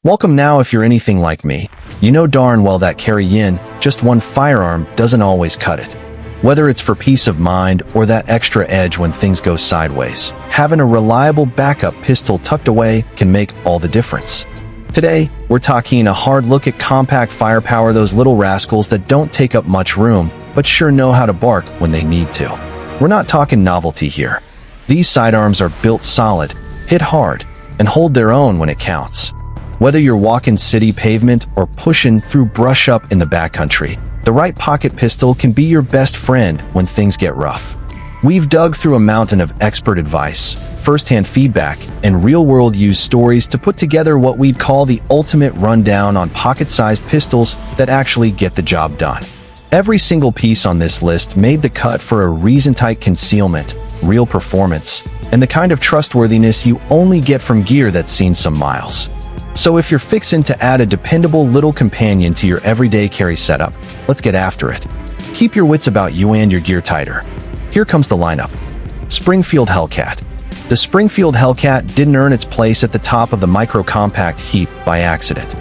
Welcome now. If you're anything like me, you know darn well that carrying just one firearm doesn't always cut it. Whether it's for peace of mind or that extra edge when things go sideways, having a reliable backup pistol tucked away can make all the difference. Today, we're talking a hard look at compact firepower, those little rascals that don't take up much room, but sure know how to bark when they need to. We're not talking novelty here. These sidearms are built solid, hit hard, and hold their own when it counts. Whether you're walking city pavement or pushing through brush up in the backcountry, the right pocket pistol can be your best friend when things get rough. We've dug through a mountain of expert advice, first-hand feedback, and real-world use stories to put together what we'd call the ultimate rundown on pocket-sized pistols that actually get the job done. Every single piece on this list made the cut for a reason-tight concealment, real performance, and the kind of trustworthiness you only get from gear that's seen some miles. So if you're fixing to add a dependable little companion to your everyday carry setup, let's get after it. Keep your wits about you and your gear tighter. Here comes the lineup. Springfield Hellcat. The Springfield Hellcat didn't earn its place at the top of the micro-compact heap by accident.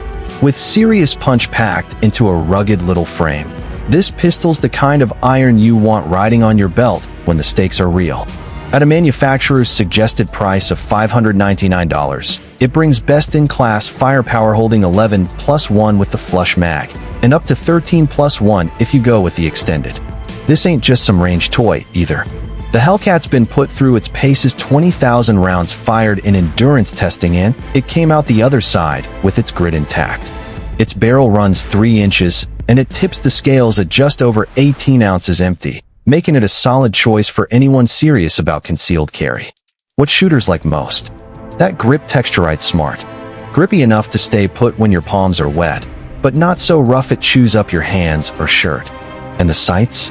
With serious punch packed into a rugged little frame, this pistol's the kind of iron you want riding on your belt when the stakes are real. At a manufacturer's suggested price of $599, it brings best-in-class firepower holding 11+1 with the flush mag, and up to 13+1 if you go with the extended. This ain't just some range toy, either. The Hellcat's been put through its paces 20,000 rounds fired in endurance testing, and it came out the other side with its grit intact. Its barrel runs 3 inches, and it tips the scales at just over 18 ounces empty, making it a solid choice for anyone serious about concealed carry. What shooters like most? That grip texture right smart. Grippy enough to stay put when your palms are wet, but not so rough it chews up your hands or shirt. And the sights?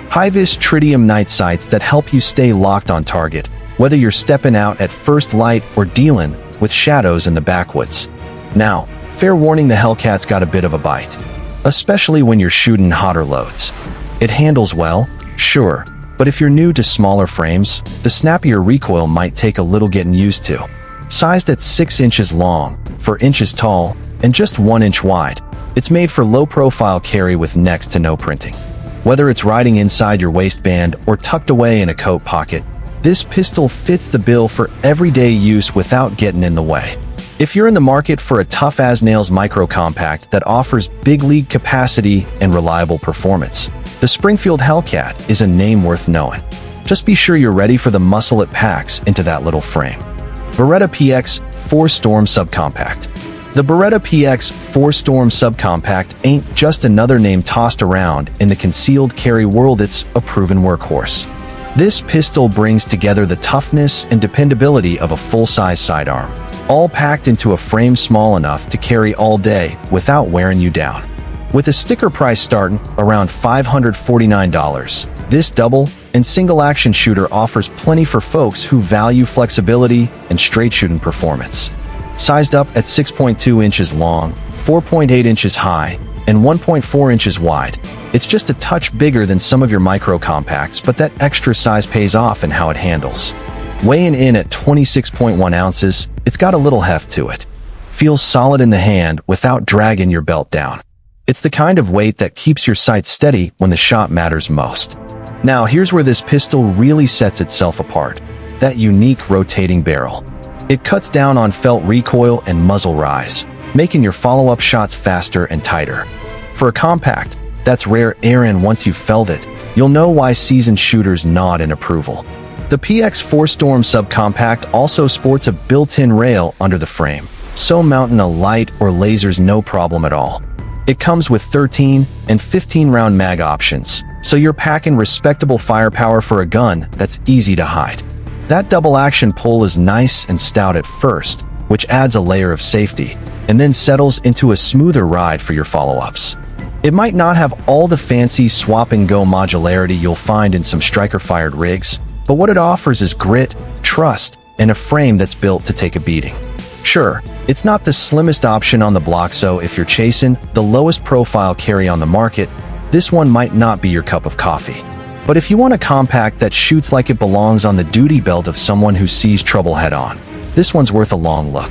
High-vis tritium night sights that help you stay locked on target, whether you're stepping out at first light or dealing with shadows in the backwoods. Now, fair warning, the Hellcat's got a bit of a bite, especially when you're shooting hotter loads. It handles well, sure, but if you're new to smaller frames, the snappier recoil might take a little getting used to. Sized at 6 inches long, 4 inches tall, and just 1 inch wide, it's made for low-profile carry with next to no printing. Whether it's riding inside your waistband or tucked away in a coat pocket, this pistol fits the bill for everyday use without getting in the way. If you're in the market for a tough-as-nails micro-compact that offers big league capacity and reliable performance, the Springfield Hellcat is a name worth knowing. Just be sure you're ready for the muscle it packs into that little frame. Beretta PX 4 Storm Subcompact. The Beretta PX 4 Storm Subcompact ain't just another name tossed around in the concealed carry world, it's a proven workhorse. This pistol brings together the toughness and dependability of a full-size sidearm, all packed into a frame small enough to carry all day without wearing you down. With a sticker price starting around $549, this double and single-action shooter offers plenty for folks who value flexibility and straight-shooting performance. Sized up at 6.2 inches long, 4.8 inches high, and 1.4 inches wide, it's just a touch bigger than some of your micro-compacts, but that extra size pays off in how it handles. Weighing in at 26.1 ounces, it's got a little heft to it. Feels solid in the hand without dragging your belt down. It's the kind of weight that keeps your sights steady when the shot matters most. Now, here's where this pistol really sets itself apart. That unique rotating barrel. It cuts down on felt recoil and muzzle rise, making your follow-up shots faster and tighter. For a compact, that's rare air, and once you've felt it, you'll know why seasoned shooters nod in approval. The PX 4 Storm Subcompact also sports a built-in rail under the frame, so mounting a light or laser's no problem at all. It comes with 13 and 15 round mag options, so you're packing respectable firepower for a gun that's easy to hide. That double action pull is nice and stout at first, which adds a layer of safety, and then settles into a smoother ride for your follow-ups. It might not have all the fancy swap-and-go modularity you'll find in some striker-fired rigs, but what it offers is grit, trust, and a frame that's built to take a beating. Sure, it's not the slimmest option on the block, so if you're chasing the lowest profile carry on the market, this one might not be your cup of coffee. But if you want a compact that shoots like it belongs on the duty belt of someone who sees trouble head-on, this one's worth a long look.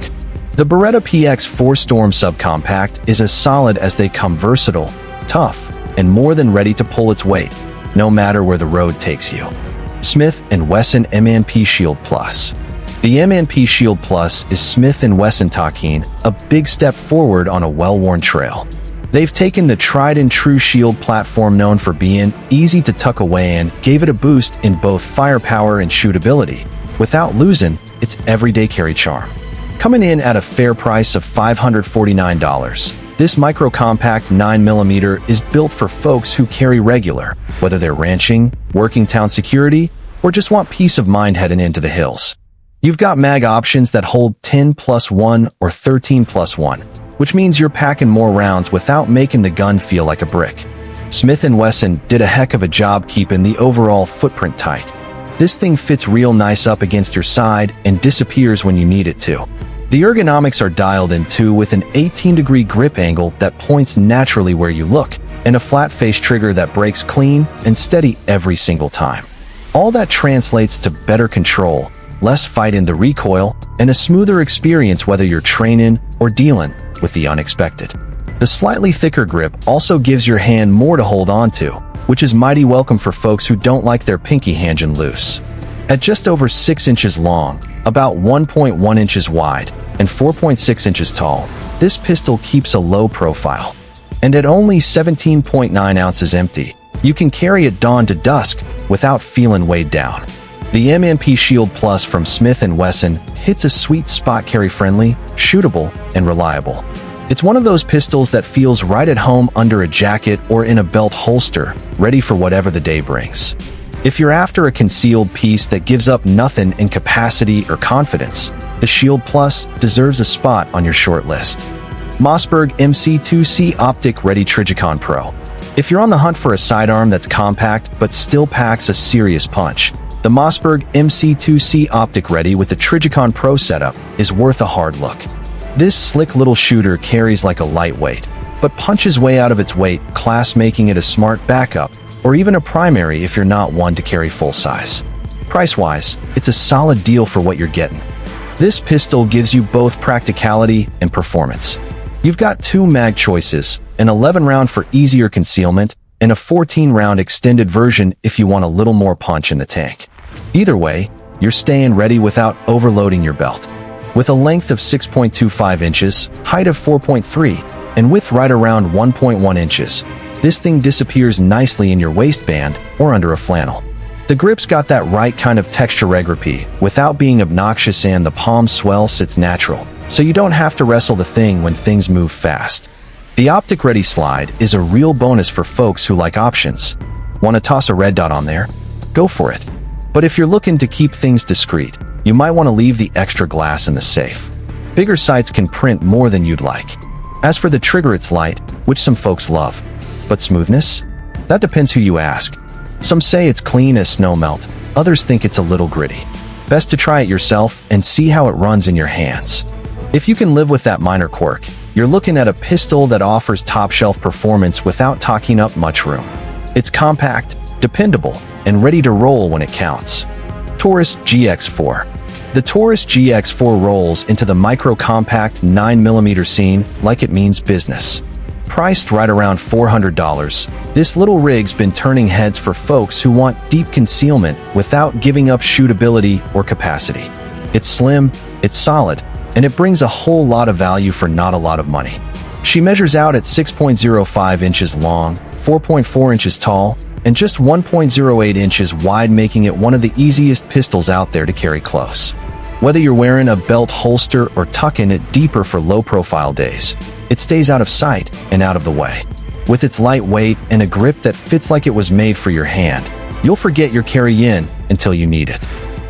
The Beretta PX4 Storm Subcompact is as solid as they come, versatile, tough, and more than ready to pull its weight, no matter where the road takes you. Smith & Wesson M&P Shield Plus. The M&P Shield Plus is Smith & Wesson taking a big step forward on a well-worn trail. They've taken the tried-and-true shield platform known for being easy to tuck away and gave it a boost in both firepower and shootability, without losing its everyday carry charm. Coming in at a fair price of $549, this micro-compact 9mm is built for folks who carry regular, whether they're ranching, working town security, or just want peace of mind heading into the hills. You've got mag options that hold 10+1 or 13+1, which means you're packing more rounds without making the gun feel like a brick. Smith & Wesson did a heck of a job keeping the overall footprint tight. This thing fits real nice up against your side and disappears when you need it to. The ergonomics are dialed in too, with an 18-degree grip angle that points naturally where you look, and a flat-face trigger that breaks clean and steady every single time. All that translates to better control, less fight in the recoil, and a smoother experience whether you're training or dealing with the unexpected. The slightly thicker grip also gives your hand more to hold on to, which is mighty welcome for folks who don't like their pinky hanging loose. At just over 6 inches long, about 1.1 inches wide, and 4.6 inches tall, this pistol keeps a low profile. And at only 17.9 ounces empty, you can carry it dawn to dusk without feeling weighed down. The M&P Shield Plus from Smith & Wesson hits a sweet spot, carry-friendly, shootable, and reliable. It's one of those pistols that feels right at home under a jacket or in a belt holster, ready for whatever the day brings. If you're after a concealed piece that gives up nothing in capacity or confidence, the Shield Plus deserves a spot on your short list. Mossberg MC2C Optic Ready Trijicon Pro. If you're on the hunt for a sidearm that's compact but still packs a serious punch, the Mossberg MC2C Optic Ready with the Trijicon Pro setup is worth a hard look. This slick little shooter carries like a lightweight, but punches way out of its weight class, making it a smart backup or even a primary if you're not one to carry full size. Price-wise, it's a solid deal for what you're getting. This pistol gives you both practicality and performance. You've got 2 mag choices, an 11-round for easier concealment, and a 14-round extended version if you want a little more punch in the tank. Either way, you're staying ready without overloading your belt. With a length of 6.25 inches, height of 4.3, and width right around 1.1 inches, this thing disappears nicely in your waistband or under a flannel. The grip's got that right kind of texture regrapy without being obnoxious, and the palm swell sits natural, so you don't have to wrestle the thing when things move fast. The Optic Ready Slide is a real bonus for folks who like options. Want to toss a red dot on there? Go for it. But if you're looking to keep things discreet, you might want to leave the extra glass in the safe. Bigger sights can print more than you'd like. As for the trigger, it's light, which some folks love. But smoothness? That depends who you ask. Some say it's clean as snow melt, others think it's a little gritty. Best to try it yourself and see how it runs in your hands. If you can live with that minor quirk, you're looking at a pistol that offers top-shelf performance without talking up much room. It's compact, dependable, and ready to roll when it counts. Taurus GX4. The Taurus GX4 rolls into the micro-compact 9mm scene like it means business. Priced right around $400, this little rig's been turning heads for folks who want deep concealment without giving up shootability or capacity. It's slim, it's solid, and it brings a whole lot of value for not a lot of money. She measures out at 6.05 inches long, 4.4 inches tall, and just 1.08 inches wide, making it one of the easiest pistols out there to carry close. Whether you're wearing a belt holster or tucking it deeper for low-profile days, it stays out of sight and out of the way. With its light weight and a grip that fits like it was made for your hand, you'll forget your carry-in until you need it.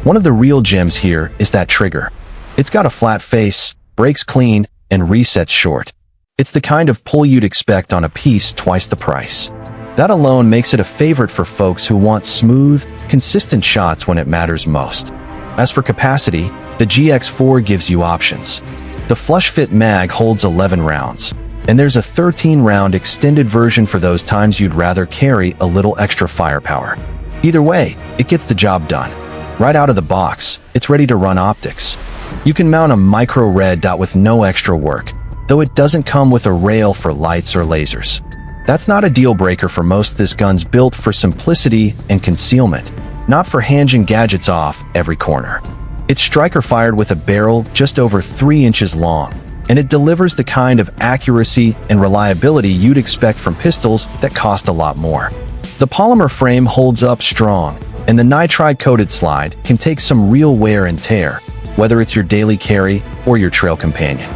One of the real gems here is that trigger. It's got a flat face, breaks clean, and resets short. It's the kind of pull you'd expect on a piece twice the price. That alone makes it a favorite for folks who want smooth, consistent shots when it matters most. As for capacity, the GX4 gives you options. The flush-fit mag holds 11 rounds, and there's a 13-round extended version for those times you'd rather carry a little extra firepower. Either way, it gets the job done. Right out of the box, it's ready to run optics. You can mount a micro red dot with no extra work, though it doesn't come with a rail for lights or lasers. That's not a deal breaker for most. This gun's built for simplicity and concealment, not for hanging gadgets off every corner. It's striker fired with a barrel just over 3 inches long, and it delivers the kind of accuracy and reliability you'd expect from pistols that cost a lot more. The polymer frame holds up strong, and the nitride-coated slide can take some real wear and tear, whether it's your daily carry or your trail companion.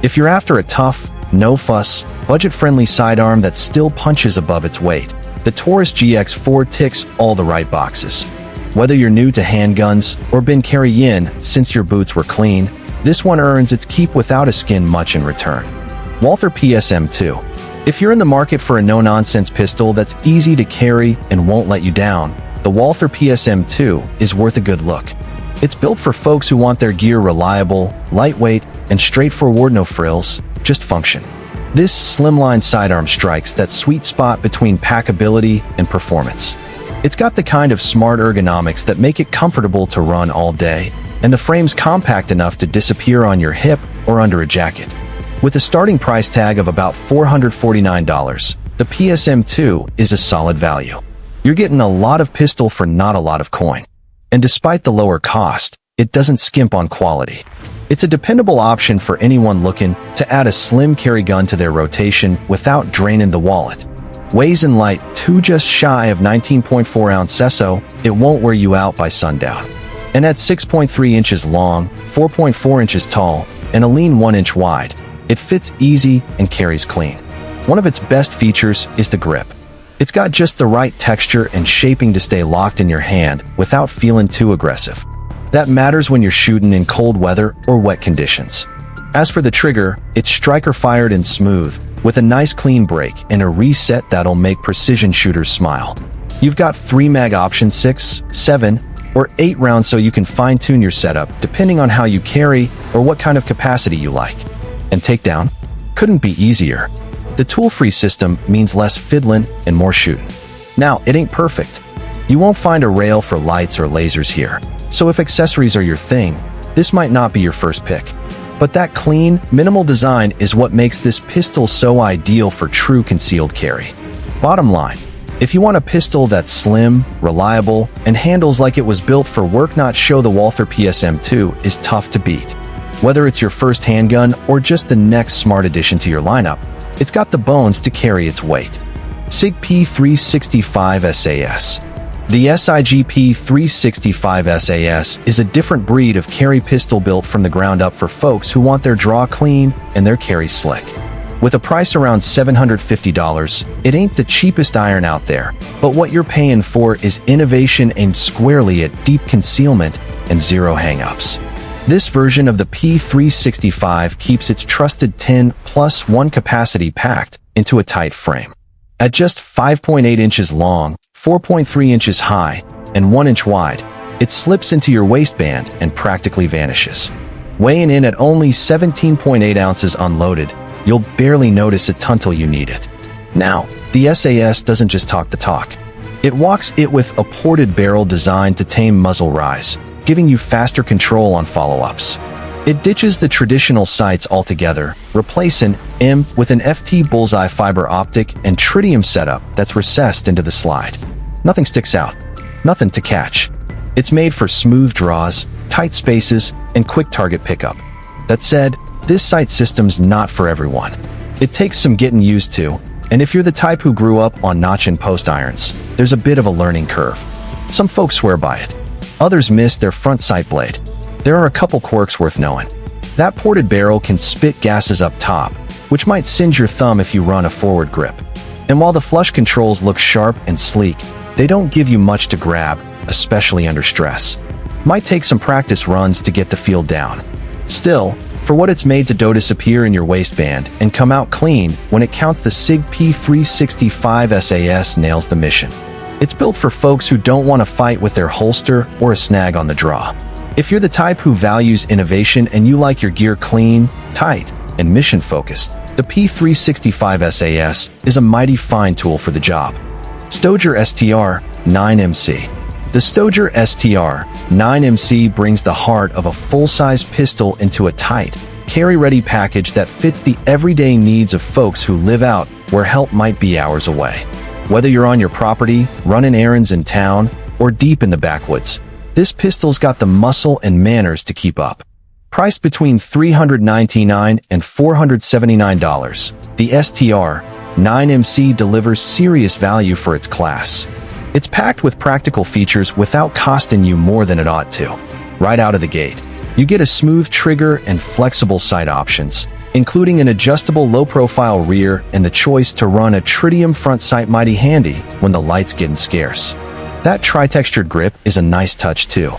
If you're after a tough, no-fuss, budget-friendly sidearm that still punches above its weight, the Taurus GX4 ticks all the right boxes. Whether you're new to handguns or been carrying since your boots were clean, this one earns its keep without a skin much in return. Walther PSM2. If you're in the market for a no-nonsense pistol that's easy to carry and won't let you down, the Walther PSM2 is worth a good look. It's built for folks who want their gear reliable, lightweight, and straightforward, no frills, just function. This slimline sidearm strikes that sweet spot between packability and performance. It's got the kind of smart ergonomics that make it comfortable to run all day, and the frame's compact enough to disappear on your hip or under a jacket. With a starting price tag of about $449, the PSM2 is a solid value. You're getting a lot of pistol for not a lot of coin. And despite the lower cost, it doesn't skimp on quality. It's a dependable option for anyone looking to add a slim carry gun to their rotation without draining the wallet. Weighs in light just shy of 19.4 ounces, so it won't wear you out by sundown. And at 6.3 inches long, 4.4 inches tall, and a lean 1 inch wide, it fits easy and carries clean. One of its best features is the grip. It's got just the right texture and shaping to stay locked in your hand without feeling too aggressive. That matters when you're shooting in cold weather or wet conditions. As for the trigger, it's striker fired and smooth, with a nice clean break and a reset that'll make precision shooters smile. You've got 3 mag options, 6, 7, or 8 rounds, so you can fine-tune your setup depending on how you carry or what kind of capacity you like. And takedown? Couldn't be easier. The tool-free system means less fiddling and more shooting. Now, it ain't perfect. You won't find a rail for lights or lasers here, so if accessories are your thing, this might not be your first pick. But that clean, minimal design is what makes this pistol so ideal for true concealed carry. Bottom line, if you want a pistol that's slim, reliable, and handles like it was built for work, not show, the Walther PSM2 is tough to beat. Whether it's your first handgun or just the next smart addition to your lineup, it's got the bones to carry its weight. SIG P365 SAS. The SIG P365 SAS is a different breed of carry pistol built from the ground up for folks who want their draw clean and their carry slick. With a price around $750, it ain't the cheapest iron out there, but what you're paying for is innovation aimed squarely at deep concealment and zero hangups. This version of the P365 keeps its trusted 10+1 capacity packed into a tight frame. At just 5.8 inches long, 4.3 inches high, and 1 inch wide, it slips into your waistband and practically vanishes. Weighing in at only 17.8 ounces unloaded, you'll barely notice it until you need it. Now, the SAS doesn't just talk the talk. It walks it with a ported barrel designed to tame muzzle rise, giving you faster control on follow-ups. It ditches the traditional sights altogether, replacing M with an FT bullseye fiber optic and tritium setup that's recessed into the slide. Nothing sticks out. Nothing to catch. It's made for smooth draws, tight spaces, and quick target pickup. That said, this sight system's not for everyone. It takes some getting used to, and if you're the type who grew up on notch and post irons, there's a bit of a learning curve. Some folks swear by it. Others miss their front sight blade. There are a couple quirks worth knowing. That ported barrel can spit gases up top, which might singe your thumb if you run a forward grip. And while the flush controls look sharp and sleek, they don't give you much to grab, especially under stress. Might take some practice runs to get the feel down. Still, for what it's made to disappear in your waistband and come out clean when it counts, the SIG P365 SAS nails the mission. It's built for folks who don't want to fight with their holster or a snag on the draw. If you're the type who values innovation and you like your gear clean, tight, and mission-focused, the P365 SAS is a mighty fine tool for the job. Stoeger STR 9MC. The Stoeger STR-9MC brings the heart of a full-size pistol into a tight, carry-ready package that fits the everyday needs of folks who live out where help might be hours away. Whether you're on your property, running errands in town, or deep in the backwoods, this pistol's got the muscle and manners to keep up. Priced between $399 and $479, the STR-9MC delivers serious value for its class. It's packed with practical features without costing you more than it ought to. Right out of the gate, you get a smooth trigger and flexible sight options, including an adjustable low-profile rear and the choice to run a tritium front sight, mighty handy when the light's getting scarce. That tri-textured grip is a nice touch too.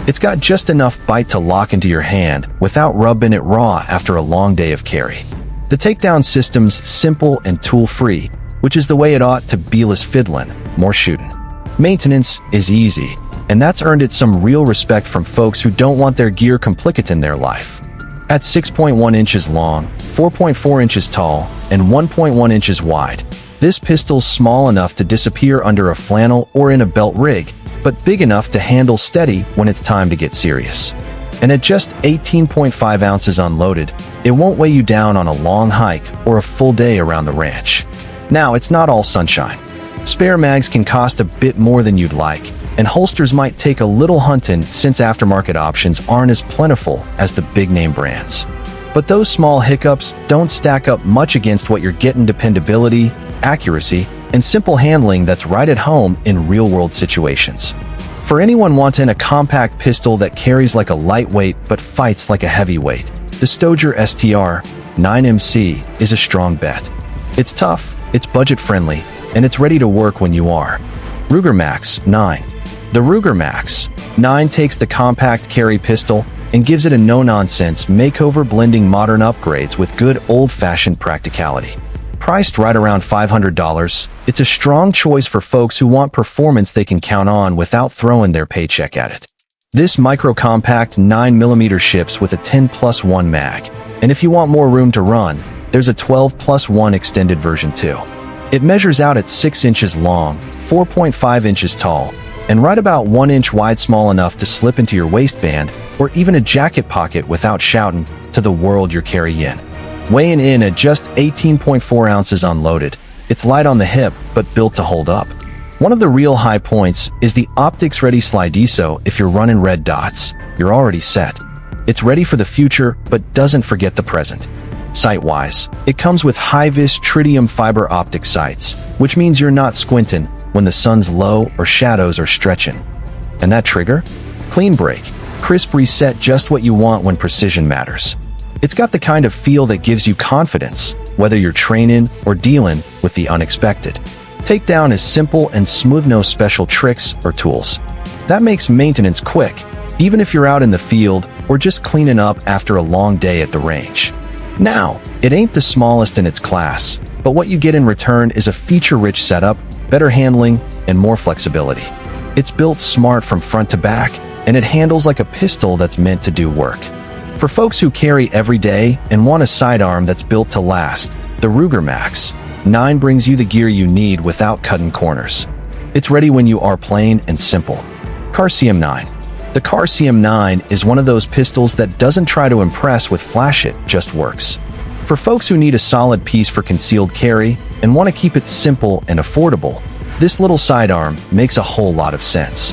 It's got just enough bite to lock into your hand without rubbing it raw after a long day of carry. The takedown system's simple and tool-free, which is the way it ought to be, less fiddling, more shooting. Maintenance is easy, and that's earned it some real respect from folks who don't want their gear complicating their life. At 6.1 inches long, 4.4 inches tall, and 1.1 inches wide, this pistol's small enough to disappear under a flannel or in a belt rig, but big enough to handle steady when it's time to get serious. And at just 18.5 ounces unloaded, it won't weigh you down on a long hike or a full day around the ranch. Now, it's not all sunshine. Spare mags can cost a bit more than you'd like, and holsters might take a little hunting since aftermarket options aren't as plentiful as the big-name brands. But those small hiccups don't stack up much against what you're getting: dependability, accuracy, and simple handling that's right at home in real-world situations. For anyone wanting a compact pistol that carries like a lightweight but fights like a heavyweight, the Stoeger STR-9MC is a strong bet. It's tough, it's budget-friendly, and it's ready to work when you are. Ruger Max 9. The Ruger Max 9 takes the compact carry pistol and gives it a no-nonsense makeover, blending modern upgrades with good old-fashioned practicality. Priced right around $500, it's a strong choice for folks who want performance they can count on without throwing their paycheck at it. This micro-compact 9mm ships with a 10+1 mag, and if you want more room to run, there's a 12+1 extended version too. It measures out at 6 inches long, 4.5 inches tall, and right about 1 inch wide, small enough to slip into your waistband or even a jacket pocket without shouting to the world you're carrying. Weighing in at just 18.4 ounces unloaded, it's light on the hip but built to hold up. One of the real high points is the Optic's Ready Slide, so if you're running red dots, you're already set. It's ready for the future but doesn't forget the present. Sight-wise, it comes with high-vis tritium fiber optic sights, which means you're not squinting when the sun's low or shadows are stretching. And that trigger? Clean break, crisp reset, just what you want when precision matters. It's got the kind of feel that gives you confidence, whether you're training or dealing with the unexpected. Takedown is simple and smooth, no special tricks or tools. That makes maintenance quick, even if you're out in the field or just cleaning up after a long day at the range. Now, it ain't the smallest in its class, but what you get in return is a feature-rich setup, better handling, and more flexibility. It's built smart from front to back, and it handles like a pistol that's meant to do work. For folks who carry every day and want a sidearm that's built to last, the Ruger Max 9 brings you the gear you need without cutting corners. It's ready when you are, plain and simple. Kahr CM9. The Kahr CM9 is one of those pistols that doesn't try to impress with flash, it just works. For folks who need a solid piece for concealed carry and want to keep it simple and affordable, this little sidearm makes a whole lot of sense.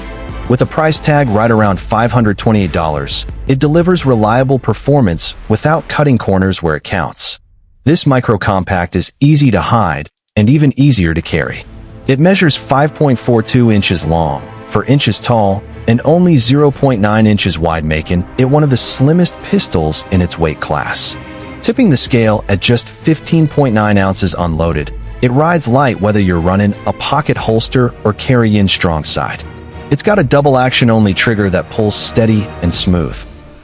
With a price tag right around $528, it delivers reliable performance without cutting corners where it counts. This micro-compact is easy to hide and even easier to carry. It measures 5.42 inches long, 4 inches tall, and only 0.9 inches wide, making it one of the slimmest pistols in its weight class. Tipping the scale at just 15.9 ounces unloaded, it rides light whether you're running a pocket holster or carry-in strong side. It's got a double-action only trigger that pulls steady and smooth.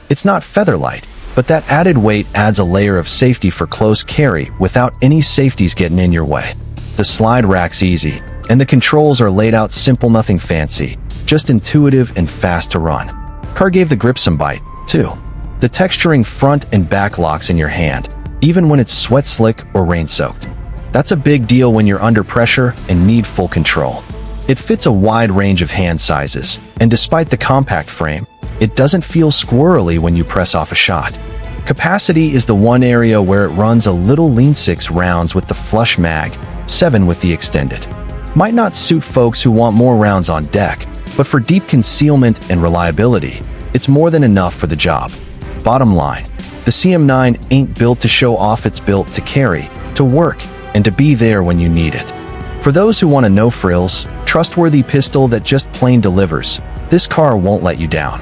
It's not feather light, but that added weight adds a layer of safety for close carry without any safeties getting in your way. The slide rack's easy, and the controls are laid out simple, nothing fancy, just intuitive and fast to run. Kahr gave the grip some bite, too. The texturing front and back locks in your hand, even when it's sweat-slick or rain-soaked. That's a big deal when you're under pressure and need full control. It fits a wide range of hand sizes, and despite the compact frame, it doesn't feel squirrely when you press off a shot. Capacity is the one area where it runs a little lean. 6 rounds with the flush mag, 7 with the extended. Might not suit folks who want more rounds on deck, but for deep concealment and reliability, it's more than enough for the job. Bottom line, the CM9 ain't built to show off, it's built to carry, to work, and to be there when you need it. For those who want a no-frills, trustworthy pistol that just plain delivers, this Kahr won't let you down.